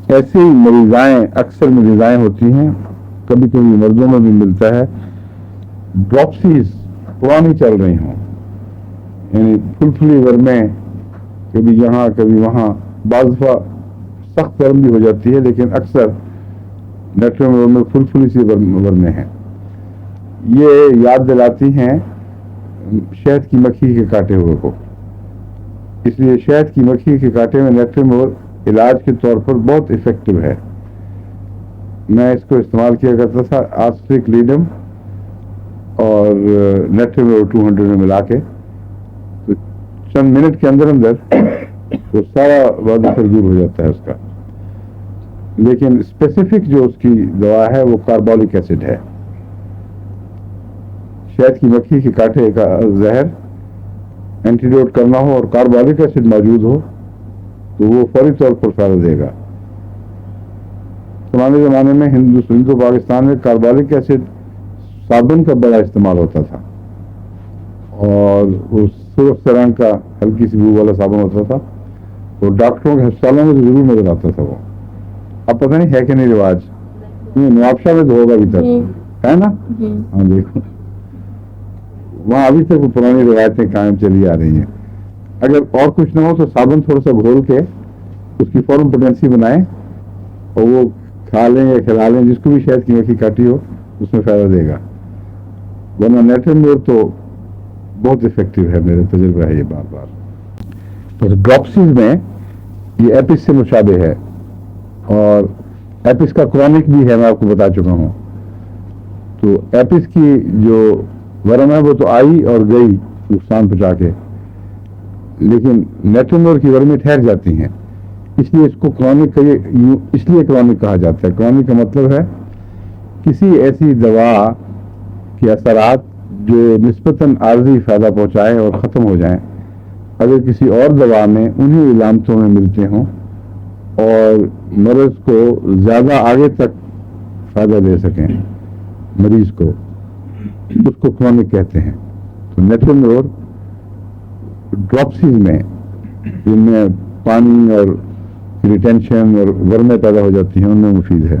ایسی مریضائیں اکثر مریضائیں ہوتی ہیں، کبھی کبھی مردوں میں بھی ملتا ہے، ڈراپسیز پرانی چل رہی ہوں، یعنی پھلپھلی ورمیں کبھی یہاں کبھی وہاں، بعض دفعہ سخت گرم بھی ہو جاتی ہے، لیکن اکثر نیٹرل میں پھلپھلی سی ورمیں ہیں. یہ یاد دلاتی ہیں شہد کی مکھی کے کاٹے ہوئے کو. اس لیے شہد کی مکھی کے کاٹے میں نیٹرل علاج کے طور پر بہت افیکٹو ہے. میں اس کو استعمال کیا کرتا تھا آسٹرک لیڈم اور نیٹرل 200 میں ملا کے، تو چند منٹ کے اندر وہ سارا واد اثر دور ہو جاتا ہے اس کا. لیکن اسپیسیفک جو اس کی دوا ہے وہ کاربولک ایسڈ ہے. شہد کی مکھی کے کاٹے کا زہر اینٹیڈوٹ کرنا ہو اور کاربولک ایسڈ موجود ہو تو وہ فوری طور پر فائدہ دے گا. پرانے زمانے میں ہند و پاکستان میں کاربولک ایسڈ صابن کا بڑا استعمال ہوتا تھا، اور وہ سرخ سے رنگ کا ہلکی سی بو والا صابن ہوتا تھا، تو ڈاکٹروں کے ہسپتالوں میں تو ضرور نظر آتا تھا وہ. اب پتہ نہیں ہے کہ نہیں رواج، نوابشاہ میں تو ہوگا ابھی تک، ہے نا؟ ہاں دیکھو وہاں ابھی تک وہ پرانی روایتیں قائم چلی آ رہی ہیں. اگر اور کچھ نہ ہو تو صابن تھوڑا سا گھول کے اس کی فوراً پوٹینسی بنائیں اور وہ کھا لیں یا کھلا لیں، جس کو بھی شہد کی مکھی کاٹی ہو اس میں فائدہ دے گا. ورنہ نیٹرل تو بہت افیکٹو ہے، میرا تجربہ ہے یہ بار بار. تو ڈراپسیز میں یہ ایپس سے مشابہ ہے، اور ایپس کا کرونک بھی ہے، میں آپ کو بتا چکا ہوں. تو ایپس کی جو ورم ہے وہ تو آئی اور گئی نقصان پہنچا کے، لیکن نیٹرل کی ورمیں ٹھہر جاتی ہیں. اس لیے اس کو کرونک اس لیے کرونک کہا جاتا ہے. کرونک کا مطلب ہے کسی ایسی دوا کے اثرات جو نسبتاً عارضی فائدہ پہنچائے اور ختم ہو جائیں، اگر کسی اور دوا میں انہی علامتوں میں ملتے ہوں اور مرض کو زیادہ آگے تک فائدہ دے سکیں مریض کو، اس کو کرونک کہتے ہیں. تو نیٹرل ڈراپسیز میں جن میں پانی اور ریٹینشن اور ورمیں پیدا ہو جاتی ہیں ان میں مفید ہے.